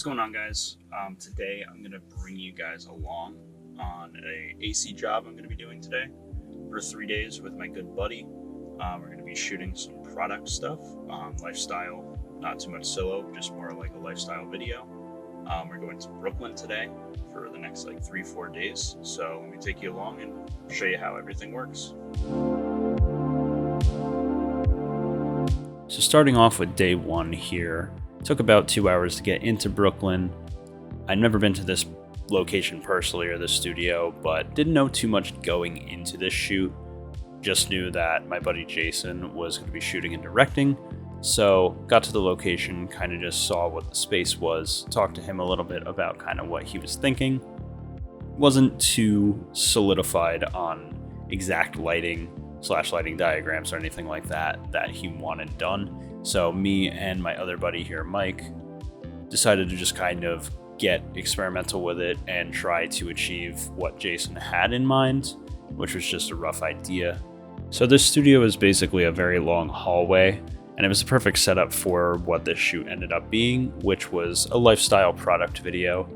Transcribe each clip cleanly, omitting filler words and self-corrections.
What's going on, guys? Today I'm going to bring you guys along on a AC job I'm going to be doing today for 3 days with my good buddy. We're going to be shooting some product stuff, lifestyle, not too much solo, just more like a lifestyle video. We're going to Brooklyn today for the next 3-4 days. So let me take you along and show you how everything works. So starting off with day one here, took about 2 hours to get into Brooklyn. I'd never been to this location personally or this studio, but didn't know too much going into this shoot. Just knew that my buddy Jason was going to be shooting and directing. So got to the location, kind of just saw what the space was, talked to him a little bit about kind of what he was thinking. Wasn't too solidified on exact lighting/lighting diagrams or anything like that he wanted done. So me and my other buddy here, Mike, decided to just kind of get experimental with it and try to achieve what Jason had in mind, which was just a rough idea. So this studio is basically a very long hallway, and it was a perfect setup for what this shoot ended up being, which was a lifestyle product video.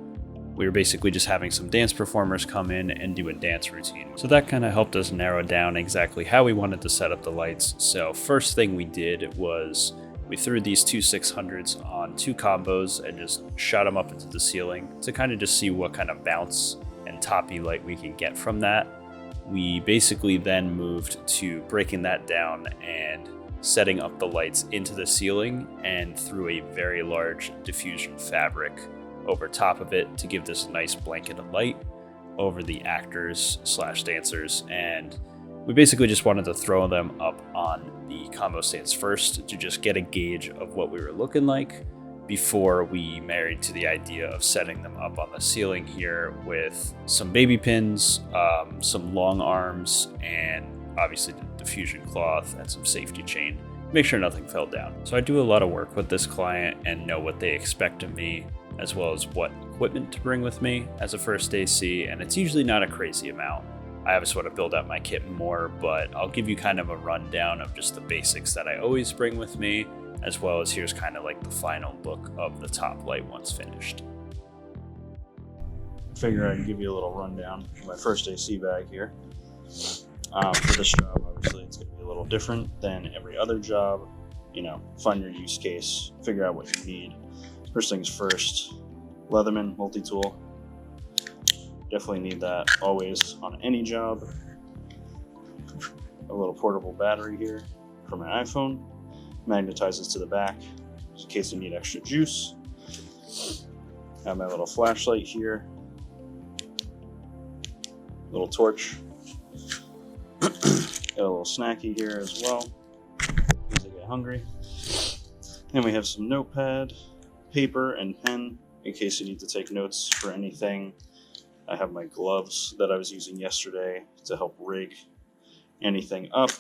We were basically just having some dance performers come in and do a dance routine. So that kind of helped us narrow down exactly how we wanted to set up the lights. So first thing we did was we threw these two 600s on 2 combos and just shot them up into the ceiling to kind of just see what kind of bounce and toppy light we can get from that. We basically then moved to breaking that down and setting up the lights into the ceiling and threw a very large diffusion fabric over top of it to give this nice blanket of light over the actors/dancers, and we basically just wanted to throw them up on the combo stands first to just get a gauge of what we were looking like before we married to the idea of setting them up on the ceiling here with some baby pins, some long arms, and obviously the diffusion cloth and some safety chain. Make sure nothing fell down. So I do a lot of work with this client and know what they expect of me, as well as what equipment to bring with me as a first AC, and it's usually not a crazy amount. I obviously want to build out my kit more, but I'll give you kind of a rundown of just the basics that I always bring with me, as well as here's kind of like the final look of the top light once finished. Figure I can give you a little rundown of my first AC bag here. For this job, obviously, it's going to be a little different than every other job. Find your use case, figure out what you need. First things first, Leatherman multi-tool. Definitely need that always on any job. A little portable battery here for my iPhone. Magnetizes to the back in case you need extra juice. Have my little flashlight here. Little torch. Got a little snacky here as well, in case I get hungry. Then we have some notepad, paper, and pen in case you need to take notes for anything. I have my gloves that I was using yesterday to help rig anything up.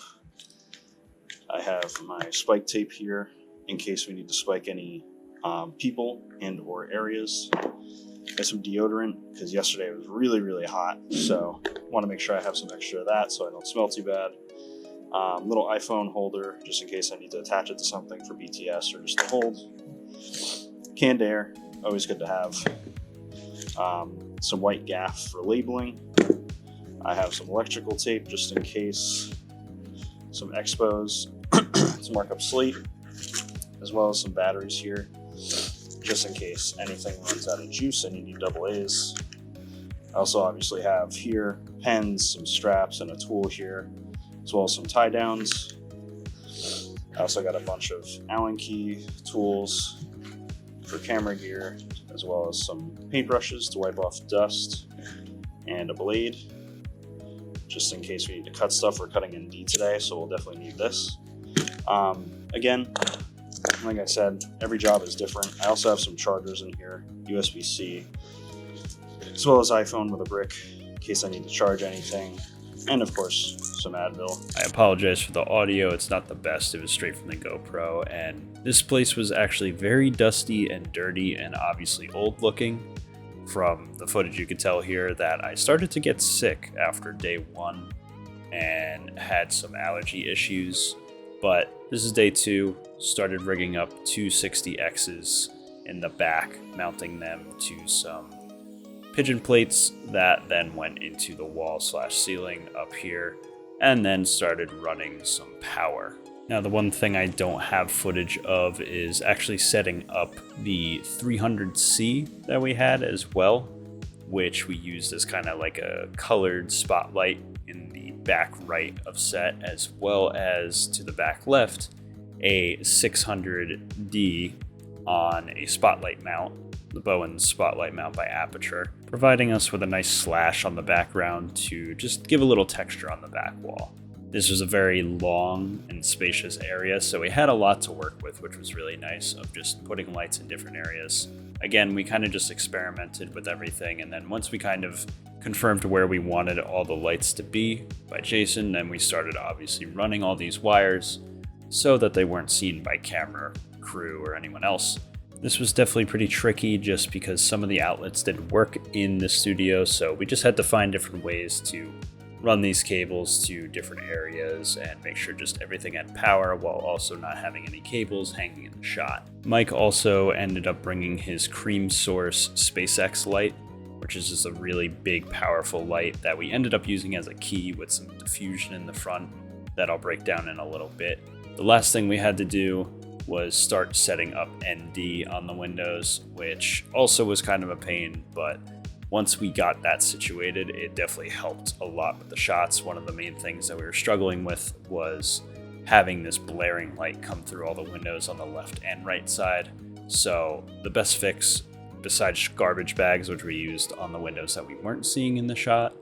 I have my spike tape here in case we need to spike any people and or areas. Got some deodorant because yesterday it was really, really hot, so want to make sure I have some extra of that so I don't smell too bad. Little iPhone holder just in case I need to attach it to something for BTS or just to hold. Canned air, always good to have. Some white gaff for labeling. I have some electrical tape just in case. Some expos to mark up slate, as well as some batteries here just in case anything runs out of juice and you need double A's. I also obviously have here pens, some straps, and a tool here, as well as some tie downs. I also got a bunch of Allen key tools for camera gear, as well as some paintbrushes to wipe off dust, and a blade, just in case we need to cut stuff. We're cutting in D today, so we'll definitely need this. Again, like I said, every job is different. I also have some chargers in here, USB-C, as well as iPhone with a brick, in case I need to charge anything, and of course, some Advil. I apologize for the audio, it's not the best, it was straight from the GoPro, and this place was actually very dusty and dirty and obviously old looking. From the footage you could tell here that I started to get sick after day 1 and had some allergy issues, but this is day 2, started rigging up two 60Xs in the back, mounting them to some pigeon plates that then went into the wall/ceiling up here, and then started running some power. Now, the one thing I don't have footage of is actually setting up the 300C that we had as well, which we used as kind of like a colored spotlight in the back right of set, as well as to the back left, a 600D on a spotlight mount, the Bowen spotlight mount by Aperture, providing us with a nice slash on the background to just give a little texture on the back wall. This was a very long and spacious area, so we had a lot to work with, which was really nice, of just putting lights in different areas. Again, we kind of just experimented with everything, and then once we kind of confirmed where we wanted all the lights to be by Jason, then we started obviously running all these wires so that they weren't seen by camera crew or anyone else. This was definitely pretty tricky just because some of the outlets didn't work in the studio, so we just had to find different ways to run these cables to different areas and make sure just everything had power while also not having any cables hanging in the shot. Mike also ended up bringing his Cream Source SpaceX light, which is just a really big, powerful light that we ended up using as a key with some diffusion in the front that I'll break down in a little bit. The last thing we had to do was start setting up ND on the windows, which also was kind of a pain, but once we got that situated, it definitely helped a lot with the shots. One of the main things that we were struggling with was having this blaring light come through all the windows on the left and right side. So the best fix, besides garbage bags, which we used on the windows that we weren't seeing in the shot,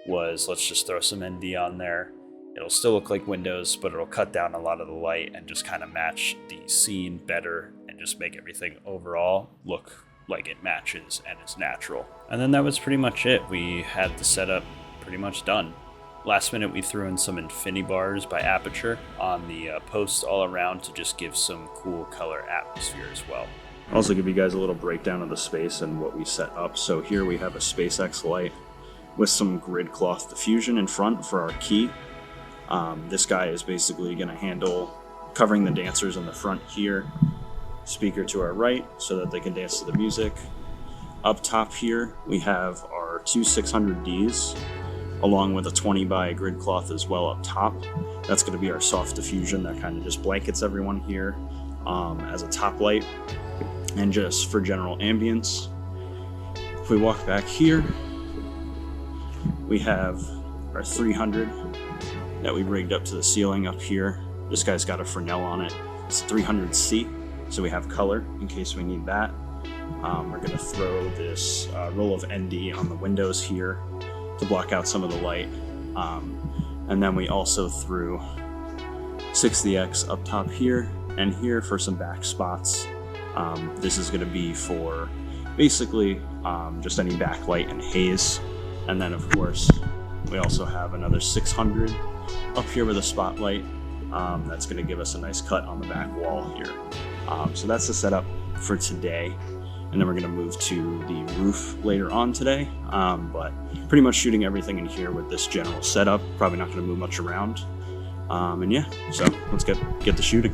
was let's just throw some ND on there. It'll still look like windows, but it'll cut down a lot of the light and just kind of match the scene better and just make everything overall look like it matches and is natural. And then that was pretty much it. We had the setup pretty much done. Last minute we threw in some infinity bars by Aperture on the posts all around to just give some cool color atmosphere as well. I'll also give you guys a little breakdown of the space and what we set up. So here we have a SpaceX light with some grid cloth diffusion in front for our key. This guy is basically going to handle covering the dancers in the front here. Speaker to our right so that they can dance to the music. Up top here we have our two 600Ds along with a 20 by grid cloth as well up top. That's going to be our soft diffusion that kind of just blankets everyone here as a top light and just for general ambience. If we walk back here, we have our 300 that we rigged up to the ceiling up here. This guy's got a Fresnel on it. It's 300C. So we have color in case we need that. We're going to throw this roll of ND on the windows here to block out some of the light. And then we also threw 60X up top here and here for some back spots. This is going to be for basically just any backlight and haze. And then of course we also have another 600 up here with a spotlight. That's going to give us a nice cut on the back wall here. So that's the setup for today, and then we're going to move to the roof later on today, but pretty much shooting everything in here with this general setup. Probably not going to move much around, and yeah, so let's get the shooting.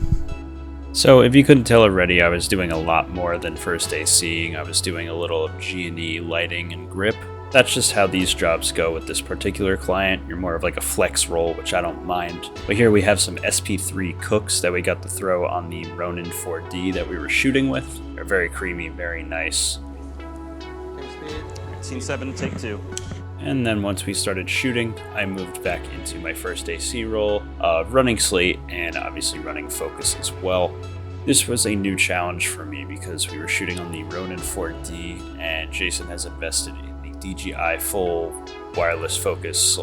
So if you couldn't tell already, I was doing a lot more than first day seeing. I was doing a little of G&E lighting and grip. That's just how these jobs go with this particular client. You're more of like a flex roll, which I don't mind. But here we have some SP3 cooks that we got to throw on the Ronin 4D that we were shooting with. They're very creamy, very nice. Scene 7, take 2. And then once we started shooting, I moved back into my first AC roll of running slate and obviously running focus as well. This was a new challenge for me because we were shooting on the Ronin 4D and Jason has invested in DJI full wireless focus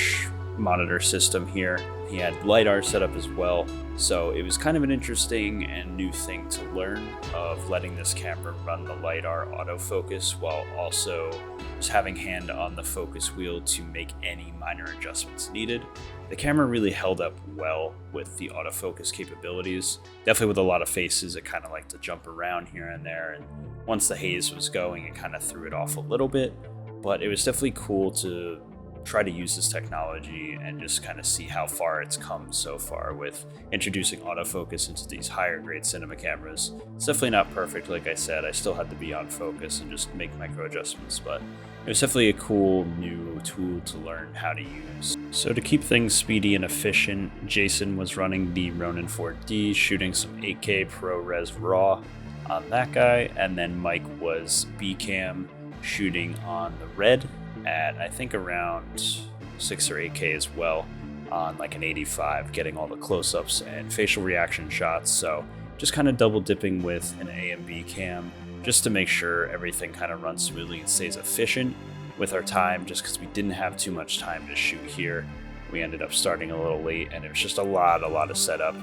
/ monitor system here. He had LiDAR set up as well, so it was kind of an interesting and new thing to learn of letting this camera run the LiDAR autofocus while also just having hand on the focus wheel to make any minor adjustments needed. The camera really held up well with the autofocus capabilities. Definitely with a lot of faces, it kind of liked to jump around here and there, and once the haze was going, it kind of threw it off a little bit. But it was definitely cool to try to use this technology and just kind of see how far it's come so far with introducing autofocus into these higher grade cinema cameras. It's definitely not perfect, like I said. I still had to be on focus and just make micro adjustments, but it was definitely a cool new tool to learn how to use. So to keep things speedy and efficient, Jason was running the Ronin 4D, shooting some 8K ProRes RAW on that guy, and then Mike was B-cam shooting on the Red at I think around 6 or 8K as well on like an 85, getting all the close-ups and facial reaction shots. So just kind of double dipping with an A and B cam just to make sure everything kind of runs smoothly and stays efficient with our time, just because we didn't have too much time to shoot here. We ended up starting a little late, and it was just a lot of setup,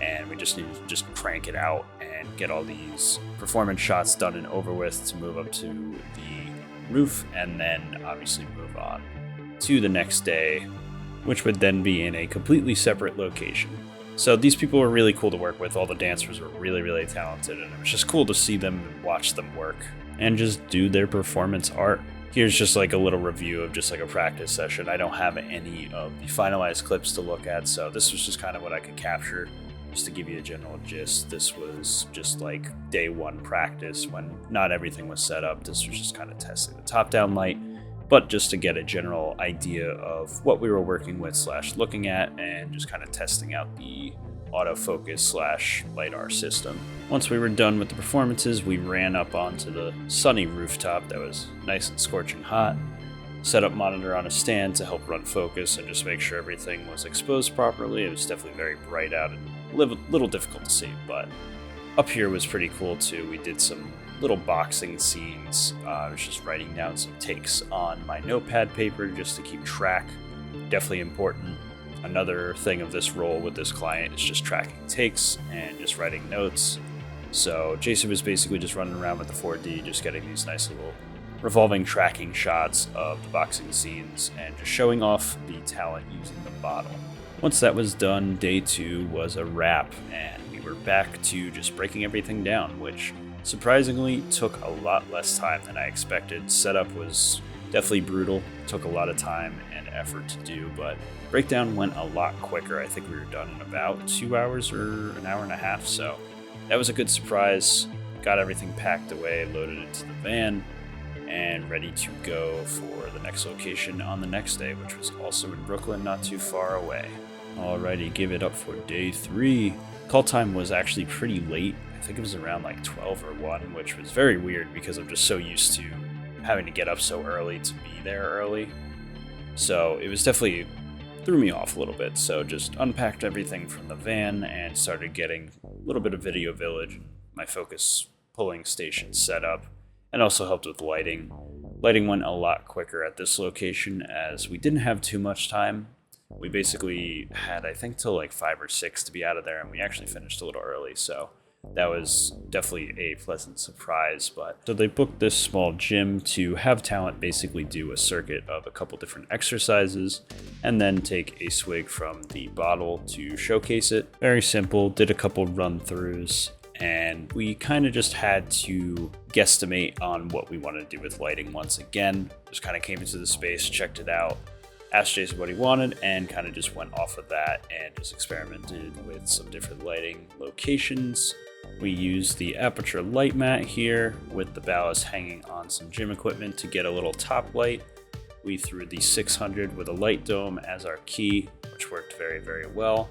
and we just needed to just crank it out and get all these performance shots done and over with to move up to the roof, and then obviously move on to the next day, which would then be in a completely separate location. So these people were really cool to work with. All the dancers were really talented, and it was just cool to see them and watch them work and just do their performance art. Here's just like a little review of just like a practice session. I don't have any of the finalized clips to look at, so this was just kind of what I could capture just to give you a general gist. This was just like day one practice when not everything was set up. This was just kind of testing the top-down light, but just to get a general idea of what we were working with / looking at, and just kind of testing out the autofocus / LiDAR system. Once we were done with the performances, we ran up onto the sunny rooftop that was nice and scorching hot, set up monitor on a stand to help run focus and just make sure everything was exposed properly. It was definitely very bright out and a little difficult to see, but up here was pretty cool too. We did some little boxing scenes. I was just writing down some takes on my notepad paper just to keep track. Definitely important. Another thing of this role with this client is just tracking takes and just writing notes. So Jason was basically just running around with the 4D, just getting these nice little revolving tracking shots of the boxing scenes and just showing off the talent using the bottle. Once that was done, day 2 was a wrap, and we were back to just breaking everything down, which surprisingly took a lot less time than I expected. Setup was definitely brutal, took a lot of time and effort to do, but breakdown went a lot quicker. I think we were done in about 2 hours or an hour and a half, so that was a good surprise. Got everything packed away, loaded into the van, and ready to go for the next location on the next day, which was also in Brooklyn, not too far away. Alrighty, give it up for day 3. Call time was actually pretty late. I think it was around like 12 or 1, which was very weird because I'm just so used to having to get up so early to be there early. So it was definitely threw me off a little bit. So just unpacked everything from the van and started getting a little bit of Video Village, my focus pulling station set up, and also helped with lighting. Lighting went a lot quicker at this location as we didn't have too much time. We basically had, I think, till like 5 or 6 to be out of there, and we actually finished a little early, so that was definitely a pleasant surprise. But so they booked this small gym to have talent basically do a circuit of a couple different exercises and then take a swig from the bottle to showcase it. Very simple, did a couple run-throughs, and we kind of just had to guesstimate on what we wanted to do with lighting once again. Just kind of came into the space, checked it out, asked Jason what he wanted, and kind of just went off of that and just experimented with some different lighting locations. We used the aperture light mat here with the ballast hanging on some gym equipment to get a little top light. We threw the 600 with a light dome as our key, which worked very well.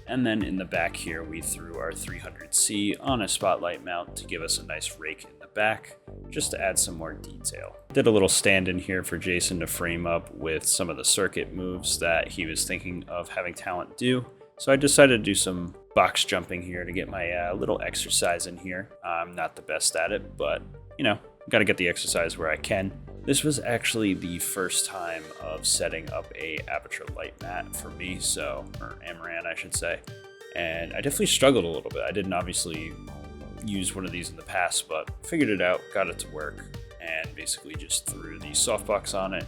And then in the back here, we threw our 300C on a spotlight mount to give us a nice rake in the back, just to add some more detail. Did a little stand in here for Jason to frame up with some of the circuit moves that he was thinking of having talent do. So I decided to do some box jumping here to get my little exercise in here. I'm not the best at it, but you know, gotta get the exercise where I can. This was actually the first time of setting up a aperture light mat for me, or Amaran I should say, and I definitely struggled a little bit. I didn't obviously use one of these in the past, but figured it out, got it to work, and basically just threw the softbox on it,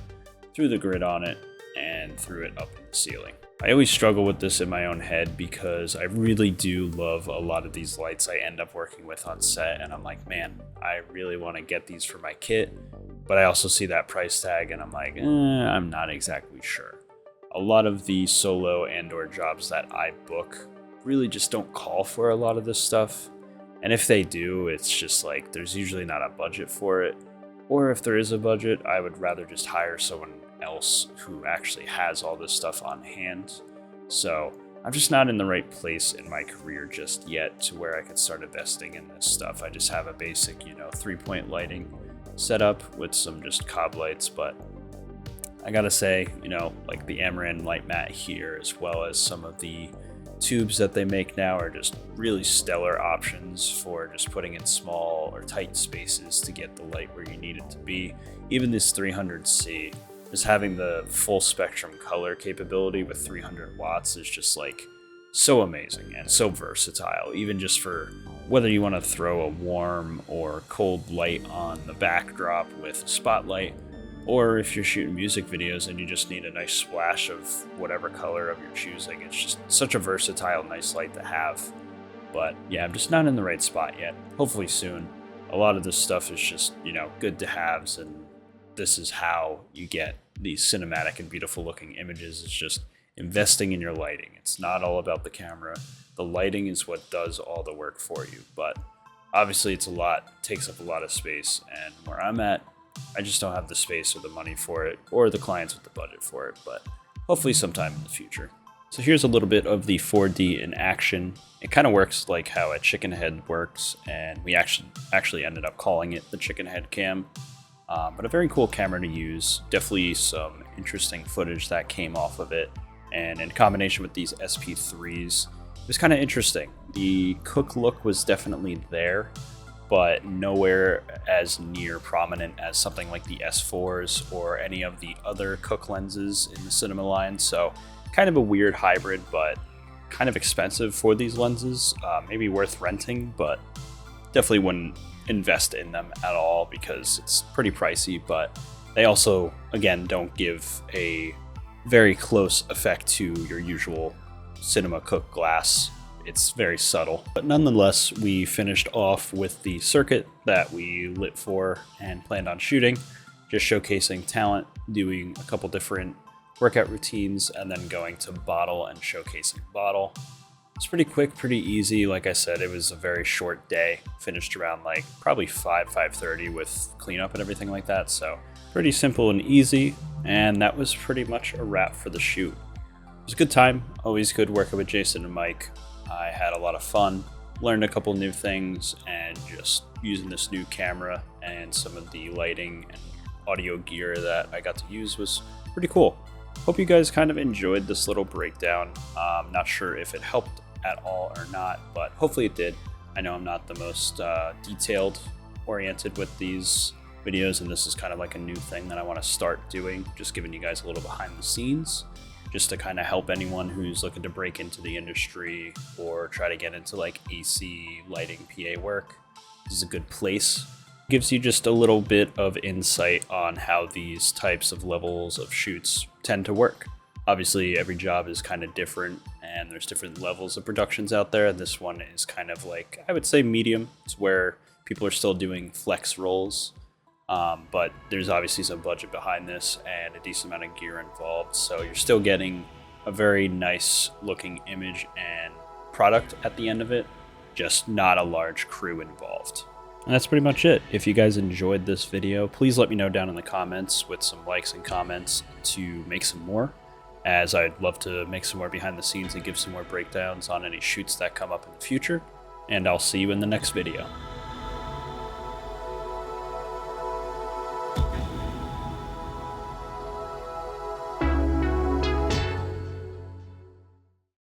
threw the grid on it, and threw it up in the ceiling. I always struggle with this in my own head because I really do love a lot of these lights I end up working with on set, and I'm like, man, I really want to get these for my kit, but I also see that price tag and I'm like, I'm not exactly sure. A lot of the solo and/or jobs that I book really just don't call for a lot of this stuff. And if they do, it's just like there's usually not a budget for it. Or if there is a budget, I would rather just hire someone else who actually has all this stuff on hand. So I'm just not in the right place in my career just yet to where I could start investing in this stuff. I just have a basic, 3-point lighting setup with some just cob lights, but I gotta say, like the Amaran light mat here, as well as some of the tubes that they make now, are just really stellar options for just putting in small or tight spaces to get the light where you need it to be. Even this 300C, just having the full spectrum color capability with 300 watts is just like so amazing and so versatile, even just for whether you want to throw a warm or cold light on the backdrop with a spotlight, or if you're shooting music videos and you just need a nice splash of whatever color of your choosing. It's just such a versatile, nice light to have. But yeah, I'm just not in the right spot yet. Hopefully soon. A lot of this stuff is just, good to haves, and this is how you get these cinematic and beautiful looking images. It's just investing in your lighting. It's not all about the camera. The lighting is what does all the work for you. But obviously it's takes up a lot of space, and where I'm at, I just don't have the space or the money for it, or the clients with the budget for it, but hopefully sometime in the future. So here's a little bit of the 4D in action. It kind of works like how a chicken head works, and we actually ended up calling it the chicken head cam. But a very cool camera to use. Definitely some interesting footage that came off of it, and in combination with these SP3s, it was kind of interesting. The Cook look was definitely there, but nowhere as near prominent as something like the S4s or any of the other Cook lenses in the cinema line. So kind of a weird hybrid, but kind of expensive for these lenses. Maybe worth renting, but definitely wouldn't invest in them at all because it's pretty pricey. But they also, again, don't give a very close effect to your usual cinema Cook glass. It's very subtle. But nonetheless, we finished off with the circuit that we lit for and planned on shooting, just showcasing talent, doing a couple different workout routines, and then going to bottle and showcasing bottle. It's pretty quick, pretty easy. Like I said, it was a very short day, finished around like probably 5:30 with cleanup and everything like that. So pretty simple and easy. And that was pretty much a wrap for the shoot. It was a good time. Always good working with Jason and Mike. I had a lot of fun, learned a couple new things, and just using this new camera and some of the lighting and audio gear that I got to use was pretty cool. Hope you guys kind of enjoyed this little breakdown. I'm not sure if it helped at all or not, but hopefully it did. I know I'm not the most detailed oriented with these videos, and this is kind of like a new thing that I want to start doing, just giving you guys a little behind the scenes, just to kind of help anyone who's looking to break into the industry or try to get into like AC, lighting, PA work. This is a good place. It gives you just a little bit of insight on how these types of levels of shoots tend to work. Obviously, every job is kind of different, and there's different levels of productions out there. And this one is kind of like, I would say medium. It's where people are still doing flex rolls. But there's obviously some budget behind this and a decent amount of gear involved. So you're still getting a very nice looking image and product at the end of it, just not a large crew involved. And that's pretty much it. If you guys enjoyed this video, please let me know down in the comments with some likes and comments to make some more, as I'd love to make some more behind the scenes and give some more breakdowns on any shoots that come up in the future. And I'll see you in the next video.